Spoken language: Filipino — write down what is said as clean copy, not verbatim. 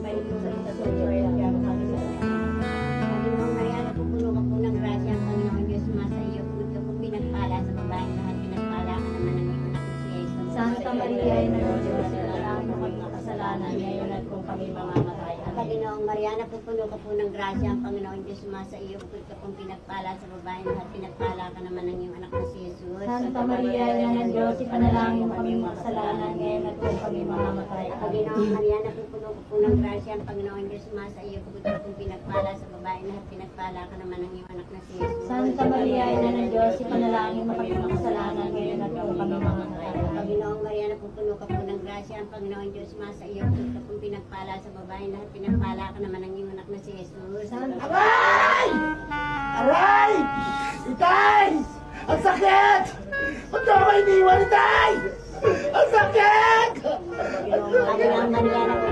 may ito sa itasulay at kaya kami sa Panginoong Maria, napupuno ka po ng grasya ang Panginoon Diyos sumasa iyo. Bukod ka po pinagpala sa babaeng lahat, pinagpala ka naman ng iyong anak na si Jesus. Santa Maria, ina ng Diyos, ipanalangin mo kami makasalanan ngayon at kung kami mamamatay. Amen. Panginoong Maria, napupuno ka po ng grasya ang Panginoon Diyos sumasa iyo. Bukod ka pong pinagpala sa babaeng lahat, pinagpala ka naman ng iyong anak na si Jesus. Santa Maria, ina ng Diyos, ipanalangin mo kami makasalanan ngayon at kung kami mamamatay. Amen. Panginoong Maria, napupuno ka po ng grasya ang Panginoon Diyos sumasa iyo. Bukod ka pong pinagpala sa babaeng lahat, pinagpala ka naman ng iyong anak na si Jesus. Santa Maria, ina ng Diyos, ipanalangin mo kami makasalanan ngayon at kung kami mamamatay. Amen. Panginoong Maria, napupuno ka po ng grasya ang Panginoon Diyos sumasa iyo. Bukod ka pong pinagpala sa babaeng lahat, pinagpala ka naman ng iyong anak na si Jesus. Aray! Aray! Itay! Ang sakit! Ba't ako iniwan, Itay? Ang sakit! Panginoong Maria, napupuno